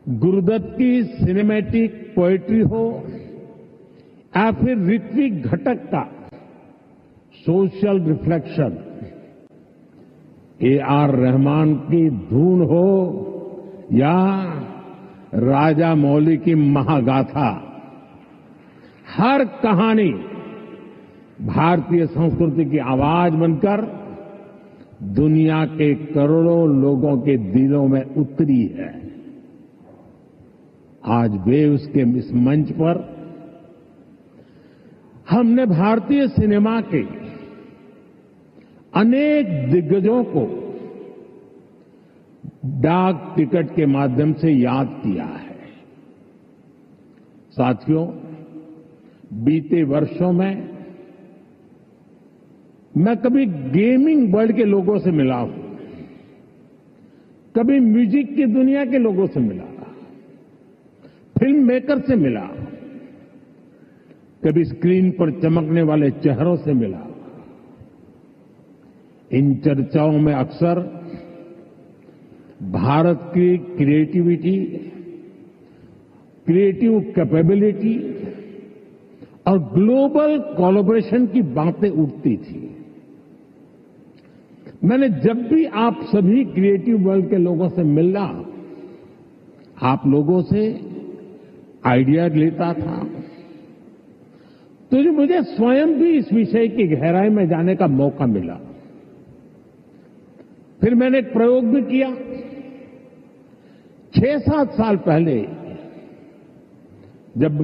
गुरुदत्त की cinematic poetry हो या फिर ऋत्विक घटक का सोशल रिफ्लेक्शन, ए.आर. रहमान की धून हो या राजा मौली की महागाथा, हर कहानी भारतीय संस्कृति की आवाज बनकर दुनिया के करोड़ों लोगों के दिलों में उतरी है। आज वेव्स के इस मंच पर हमने भारतीय सिनेमा के अनेक दिग्गजों को डाक टिकट के माध्यम से याद किया है। साथियों, बीते वर्षों में मैं कभी गेमिंग वर्ल्ड के लोगों से मिला हूं, कभी म्यूजिक की दुनिया के लोगों से मिला, फिल्म मेकर से मिला, कभी स्क्रीन पर चमकने वाले चेहरों से मिला। इन चर्चाओं में अक्सर भारत की क्रिएटिविटी, क्रिएटिव कैपेबिलिटी और ग्लोबल कोलैबोरेशन की बातें उठती थी। मैंने जब भी आप सभी क्रिएटिव वर्ल्ड के लोगों से मिला, आप लोगों से आइडिया लेता था, तो मुझे स्वयं भी इस विषय की गहराई में जाने का मौका मिला। फिर मैंने एक प्रयोग भी किया। 6-7 साल पहले जब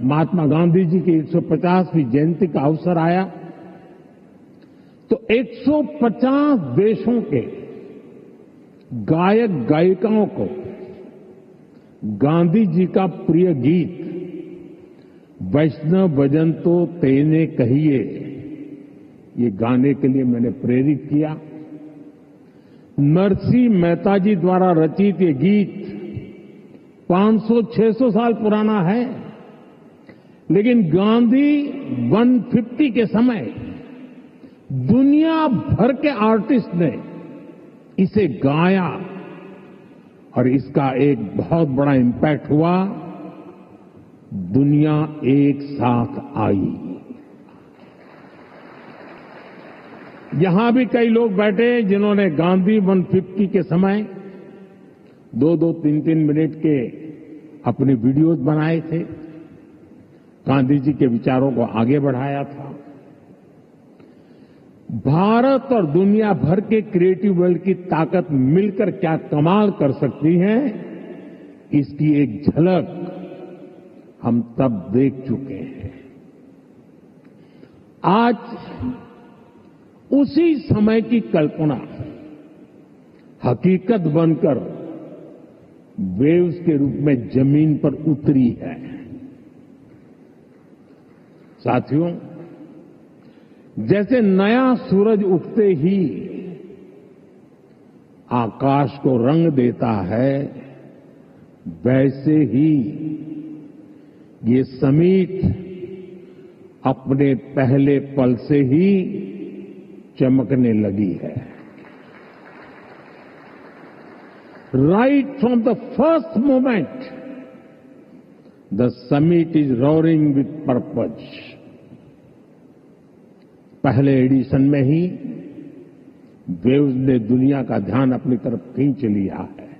महात्मा गांधी जी की 150वीं जयंती का अवसर आया, तो 150 देशों के गायक गायिकाओं को गांधी जी का प्रिय गीत वैष्णव भजन तो तेने कहिए, ये गाने के लिए मैंने प्रेरित किया। नरसिंह मेहता जी द्वारा रचित ये गीत 500-600 साल पुराना है, लेकिन गांधी 150 के समय दुनिया भर के आर्टिस्ट ने इसे गाया और इसका एक बहुत बड़ा इम्पैक्ट हुआ। दुनिया एक साथ आई। यहां भी कई लोग बैठे जिन्होंने गांधी 150 के समय 2-2, 3-3 मिनट के अपने वीडियोज बनाए थे, गांधी जी के विचारों को आगे बढ़ाया था। भारत और दुनिया भर के क्रिएटिव वर्ल्ड की ताकत मिलकर क्या कमाल कर सकती है, इसकी एक झलक हम तब देख चुके हैं। आज उसी समय की कल्पना हकीकत बनकर वेव्स के रूप में जमीन पर उतरी है। साथियों, जैसे नया सूरज उगते ही आकाश को रंग देता है, वैसे ही ये समिट अपने पहले पल से ही चमकने लगी है। Right from the first moment the summit is roaring with purpose. पहले एडिशन में ही वेव्स ने दुनिया का ध्यान अपनी तरफ खींच लिया है।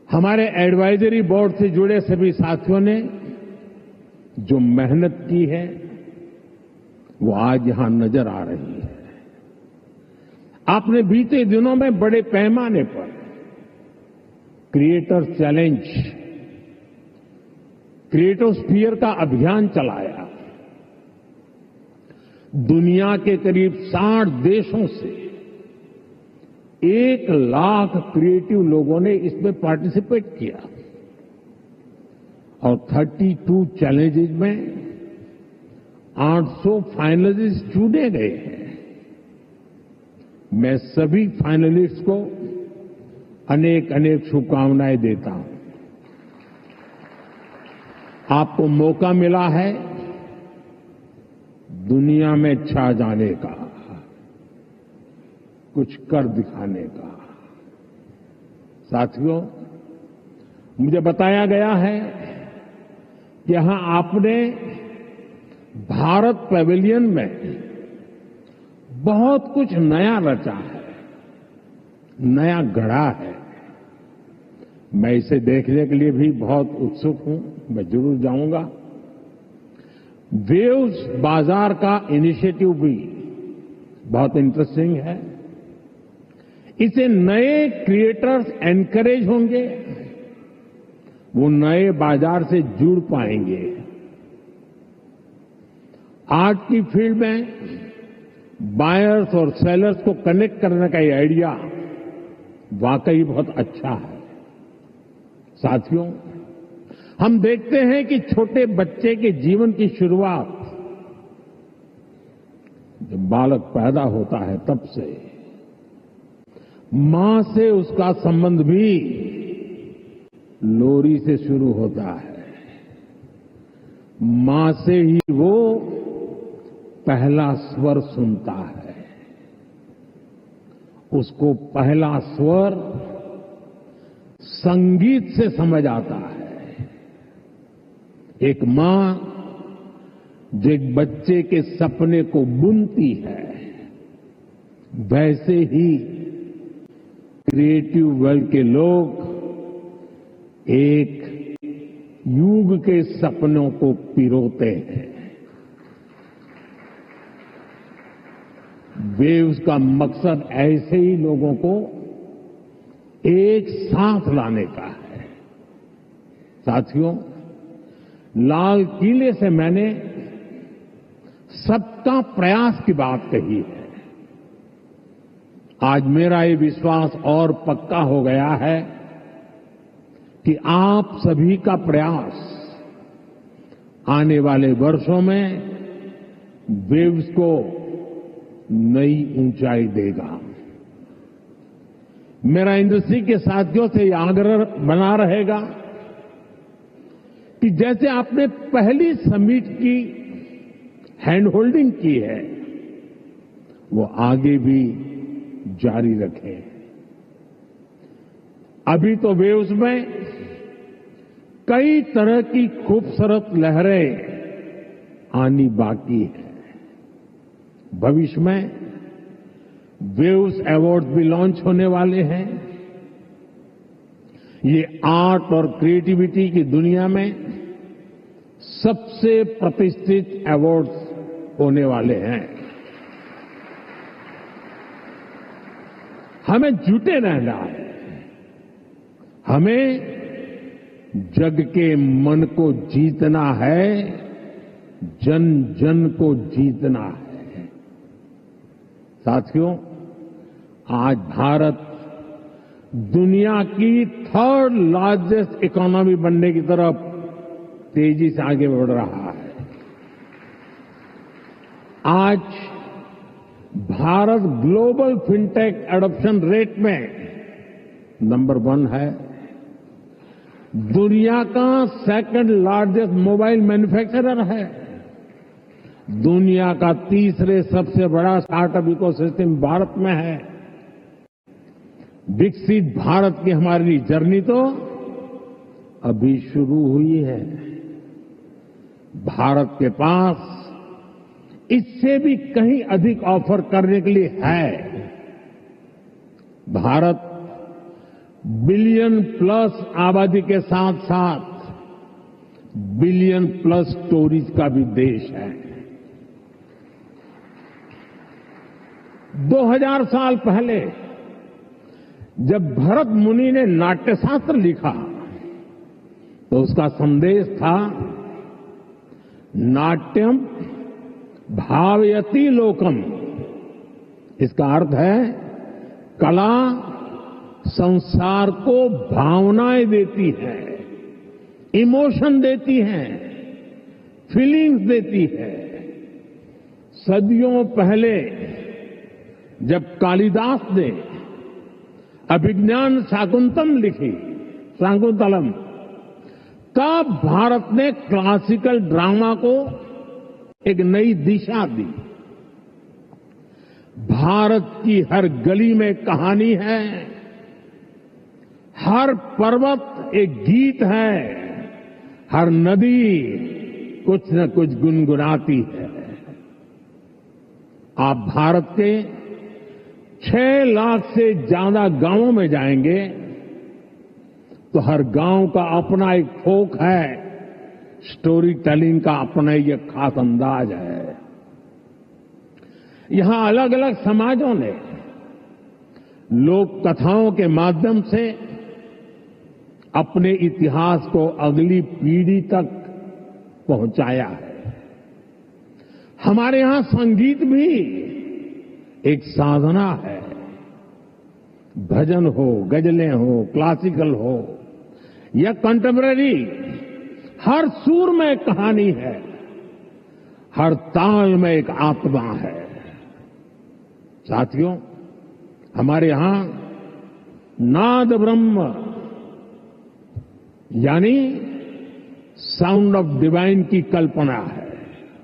हमारे एडवाइजरी बोर्ड से जुड़े सभी साथियों ने जो मेहनत की है, वो आज यहां नजर आ रही है। आपने बीते दिनों में बड़े पैमाने पर क्रिएटर चैलेंज, क्रिएटोस्फीयर का अभियान चलाया। दुनिया के करीब 60 देशों से 1 लाख क्रिएटिव लोगों ने इसमें पार्टिसिपेट किया और 32 चैलेंजेस में 800 फाइनलिस्ट चुने गए हैं। मैं सभी फाइनलिस्ट को अनेक अनेक शुभकामनाएं देता हूं। आपको मौका मिला है दुनिया में छा जाने का, कुछ कर दिखाने का। साथियों, मुझे बताया गया है कि यहां आपने भारत पैवेलियन में बहुत कुछ नया रचा है, नया गढ़ा है। मैं इसे देखने के लिए भी बहुत उत्सुक हूं, मैं जरूर जाऊंगा। वेव्स बाजार का इनिशिएटिव भी बहुत इंटरेस्टिंग है। इसे नए क्रिएटर्स एनकरेज होंगे, वो नए बाजार से जुड़ पाएंगे। आर्ट की फील्ड में बायर्स और सेलर्स को कनेक्ट करने का ये आइडिया वाकई बहुत अच्छा है। साथियों, हम देखते हैं कि छोटे बच्चे के जीवन की शुरुआत जब बालक पैदा होता है तब से मां से उसका संबंध भी लोरी से शुरू होता है। मां से ही वो पहला स्वर सुनता है। उसको पहला स्वर संगीत से समझ आता है। एक मां जो एक बच्चे के सपने को बुनती है, वैसे ही क्रिएटिव वर्ल्ड के लोग एक युग के सपनों को पिरोते हैं। वेव्स का मकसद ऐसे ही लोगों को एक साथ लाने का है। साथियों, लाल किले से मैंने सबका प्रयास की बात कही है। आज मेरा ये विश्वास और पक्का हो गया है कि आप सभी का प्रयास आने वाले वर्षों में वेव्स को नई ऊंचाई देगा। मेरा इंडस्ट्री के साथियों से यह आग्रह बना रहेगा कि जैसे आपने पहली समिट की हैंड होल्डिंग की है, वो आगे भी जारी रखें। अभी तो वेव्स में कई तरह की खूबसूरत लहरें आनी बाकी है। भविष्य में वेव्स अवार्ड भी लॉन्च होने वाले हैं। ये आर्ट और क्रिएटिविटी की दुनिया में सबसे प्रतिष्ठित अवार्ड्स होने वाले हैं। हमें जुटे रहना है। हमें जग के मन को जीतना है, जन जन को जीतना है। साथियों, आज भारत दुनिया की थर्ड लार्जेस्ट इकोनॉमी बनने की तरफ तेजी से आगे बढ़ रहा है। आज Bharat global fintech adoption rate में नंबर 1 है। दुनिया का सेकंड लार्जेस्ट मोबाइल मैन्युफैक्चरर है। दुनिया का तीसरे सबसे बड़ा स्टार्टअप इकोसिस्टम भारत में है। विकसित भारत की हमारी जर्नी तो अभी शुरू हुई है। भारत के पास इससे भी कहीं अधिक ऑफर करने के लिए है। भारत बिलियन प्लस आबादी के साथ साथ बिलियन प्लस स्टोरीज का भी देश है। 2000 साल पहले जब भरत मुनि ने नाट्यशास्त्र लिखा तो उसका संदेश था, नाट्यम भावयति लोकम। इसका अर्थ है कला संसार को भावनाएं देती है, इमोशन देती है, फीलिंग्स देती है। सदियों पहले जब कालिदास ने अभिज्ञान शाकुंतलम लिखी, शाकुंतलम, तब भारत ने क्लासिकल ड्रामा को एक नई दिशा दी। भारत की हर गली में कहानी है, हर पर्वत एक गीत है, हर नदी कुछ न कुछ गुनगुनाती है। आप भारत के 6 लाख से ज्यादा गांवों में जाएंगे तो हर गांव का अपना एक फोक है, स्टोरी टेलिंग का अपना ये खास अंदाज है। यहां अलग अलग समाजों ने लोक कथाओं के माध्यम से अपने इतिहास को अगली पीढ़ी तक पहुंचाया है। हमारे यहां संगीत भी एक साधना है। भजन हो, गजलें हो, क्लासिकल हो या कंटेम्पररी, हर सुर में एक कहानी है, हर ताल में एक आत्मा है। साथियों, हमारे यहां नाद ब्रह्म यानी साउंड ऑफ डिवाइन की कल्पना है।